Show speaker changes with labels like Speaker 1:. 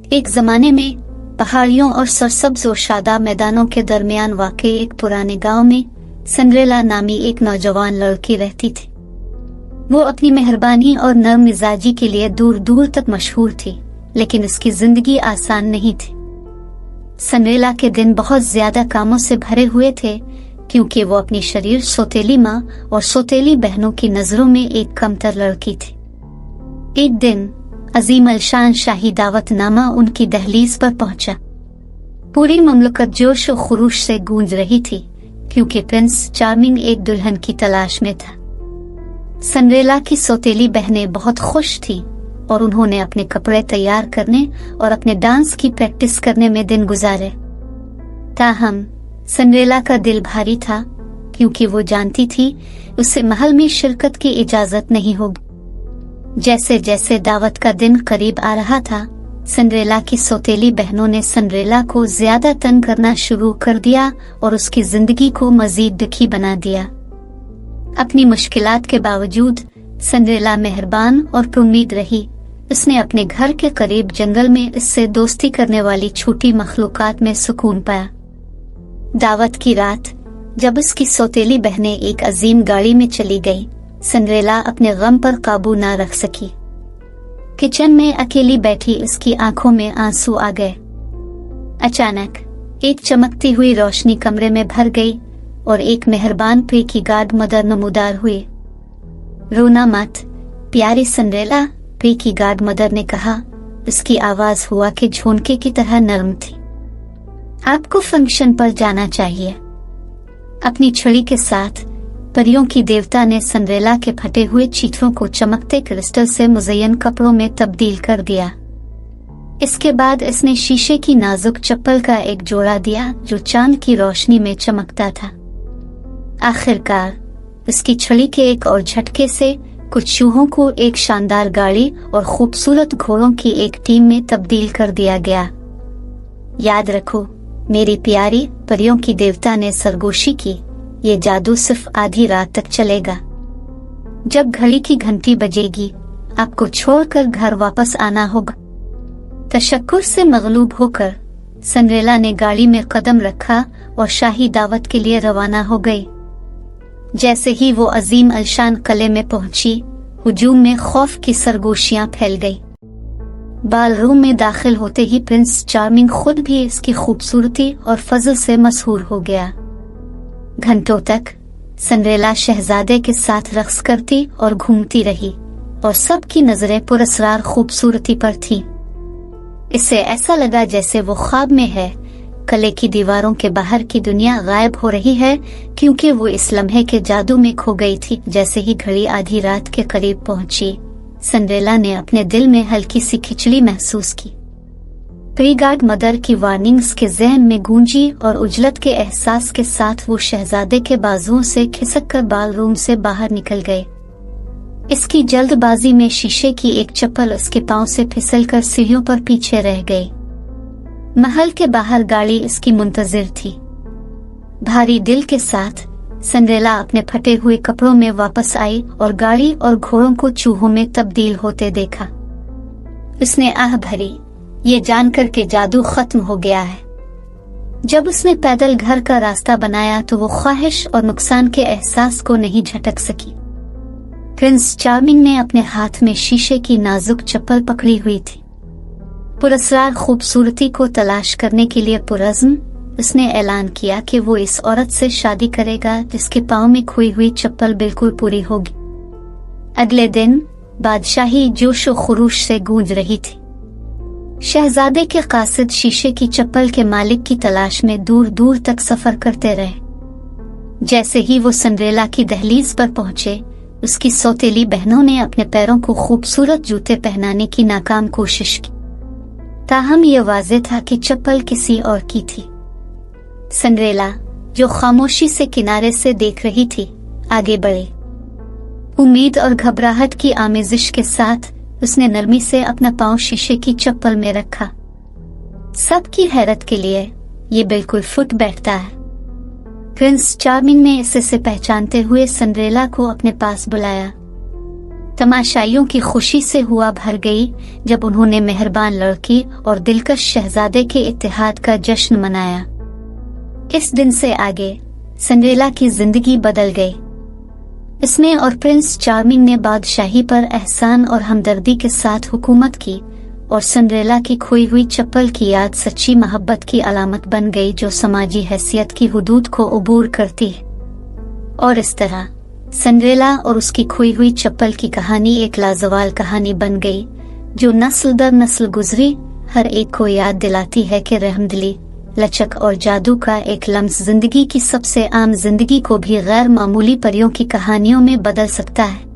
Speaker 1: एक जमाने में पहाड़ियों और सरसब्ज और शादाब मैदानों के दरमियान वाक़ एक पुराने गांव में सिंड्रेला नामी एक नौजवान लड़की रहती थी। वो अपनी मेहरबानी और नर्म मिजाजी के लिए दूर दूर तक मशहूर थी, लेकिन उसकी जिंदगी आसान नहीं थी। सिंड्रेला के दिन बहुत ज्यादा कामों से भरे हुए थे, क्योंकि वो अपनी शरीर सौतेली माँ और सौतेली बहनों की नजरों में एक कमतर लड़की थी। एक दिन अजीम अलशान शाही दावतनामा उनकी दहलीज पर पहुंचा। पूरी ममलकत जोश और खुरूश से गूंज रही थी, क्योंकि प्रिंस चार्मिंग एक दुल्हन की तलाश में था। सिंड्रेला की सौतेली बहनें बहुत खुश थीं और उन्होंने अपने कपड़े तैयार करने और अपने डांस की प्रैक्टिस करने में दिन गुजारे। ताहम सिंड्रेला का दिल भारी था, क्योंकि वो जानती थी उसे महल में शिरकत की इजाजत नहीं होगी। जैसे जैसे दावत का दिन करीब आ रहा था, सिंड्रेला की सौतेली बहनों ने सिंड्रेला को ज्यादा तंग करना शुरू कर दिया और उसकी जिंदगी को मजीद दुखी बना दिया। अपनी मुश्किलात के बावजूद सिंड्रेला मेहरबान और पुरुम्मीद रही। उसने अपने घर के करीब जंगल में इससे दोस्ती करने वाली छोटी मखलूकात में सुकून पाया। दावत की रात जब उसकी सौतेली बहनें एक अजीम गाड़ी में चली गई, सिंड्रेला अपने गम पर काबू ना रख सकी। किचन में अकेली बैठी उसकी आंखों में आंसू आ गए। अचानक एक चमकती हुई रोशनी कमरे में भर गई और एक मेहरबान पे की गार्ड मदर नमूदार हुई। रोना मत प्यारी सिंड्रेला, पे की गार्ड मदर ने कहा। उसकी आवाज हुआ के झोंके की तरह नरम थी। आपको फंक्शन पर जाना चाहिए। अपनी छड़ी के साथ परियों की देवता ने सिंड्रेला के फटे हुए चीथों को चमकते क्रिस्टल से मुज़य्यन कपड़ों में तब्दील कर दिया। इसके बाद इसने शीशे की नाजुक चप्पल का एक जोड़ा दिया जो चांद की रोशनी में चमकता था। आखिरकार उसकी छड़ी के एक और झटके से कुछ चूहों को एक शानदार गाड़ी और खूबसूरत घोड़ों की एक टीम में तब्दील कर दिया गया। याद रखो मेरी प्यारी, परियों की देवता ने सरगोशी की, ये जादू सिर्फ आधी रात तक चलेगा। जब घड़ी की घंटी बजेगी, आपको छोड़कर घर वापस आना होगा। तशक्कुर से मगलूब होकर सिंड्रेला ने गाड़ी में कदम रखा और शाही दावत के लिए रवाना हो गई। जैसे ही वो अजीम अलशान किले में पहुंची, हुजूम में खौफ की सरगोशियां फैल गई। बालरूम में दाखिल होते ही प्रिंस चार्मिंग खुद भी इसकी खूबसूरती और फजल से मशहूर हो गया। घंटों तक सिंड्रेला शहजादे के साथ रक्स करती और घूमती रही और सबकी नजरें पुरस्रार खूबसूरती पर थीं। इसे ऐसा लगा जैसे वो ख्वाब में है। किले की दीवारों के बाहर की दुनिया गायब हो रही है, क्योंकि वो इस लम्हे के जादू में खो गई थी। जैसे ही घड़ी आधी रात के करीब पहुंची, सिंड्रेला ने अपने दिल में हल्की सी खिचड़ी महसूस की। प्रीगार्ड मदर की वार्निंग्स के जहन में गूंजी और उजलत के एहसास के साथ वो शहजादे के बाजुओं से खिसककर बालरूम से बाहर निकल गए। इसकी जल्दबाजी में शीशे की एक चप्पल उसके पांव से फिसलकर सीढ़ियों पर पीछे रह गई। महल के बाहर गाड़ी इसकी मुंतजिर थी। भारी दिल के साथ सिंड्रेला अपने फटे हुए कपड़ों में वापस आई और गाड़ी और घोड़ों को चूहों में तब्दील होते देखा। उसने आह भरी, ये जानकर के जादू खत्म हो गया है। जब उसने पैदल घर का रास्ता बनाया तो वो ख्वाहिश और नुकसान के एहसास को नहीं झटक सकी। प्रिंस चार्मिंग ने अपने हाथ में शीशे की नाजुक चप्पल पकड़ी हुई थी। पुरस्रार खूबसूरती को तलाश करने के लिए पुरज़्म उसने ऐलान किया कि वो इस औरत से शादी करेगा जिसके पाँव में खोई हुई चप्पल बिल्कुल पूरी होगी। अगले दिन बादशाही जोश और खुरूश से गूंज रही थी। शहजादे के कासिद शीशे की चप्पल के मालिक की तलाश में दूर दूर तक सफर करते रहे। जैसे ही वो सिंड्रेला की दहलीज पर पहुंचे, उसकी सौतेली बहनों ने अपने पैरों को खूबसूरत जूते पहनाने की नाकाम कोशिश की। ताहम ये वाज़ेह था कि चप्पल किसी और की थी। सिंड्रेला, जो खामोशी से किनारे से देख रही थी, आगे बढ़ी। उम्मीद और घबराहट की आमेजिश के साथ उसने नरमी से अपना पांव शीशे की चप्पल में रखा। सबकी हैरत के लिए ये बिल्कुल फुट बैठता है। प्रिंस चार्मिंग ने इसे से पहचानते हुए सिंड्रेला को अपने पास बुलाया। तमाशाइयों की खुशी से हुआ भर गई जब उन्होंने मेहरबान लड़की और दिलकश शहजादे के इत्तेहाद का जश्न मनाया। इस दिन से आगे सिंड्रेला की जिंदगी बदल गई। इसमें और प्रिंस चार्मिंग ने बादशाही पर एहसान और हमदर्दी के साथ हुकूमत की और सिंड्रेला की खोई हुई चप्पल की याद सच्ची मोहब्बत की अलामत बन गई जो समाजी हैसियत की हुदूद को अबूर करती है। और इस तरह सिंड्रेला और उसकी खोई हुई चप्पल की कहानी एक लाजवाल कहानी बन गई जो नस्ल दर नस्ल गुजरी हर एक को याद दिलाती है कि रहमदिली, लचक और जादू का एक लम्स जिंदगी की सबसे आम जिंदगी को भी गैर मामूली परियों की कहानियों में बदल सकता है।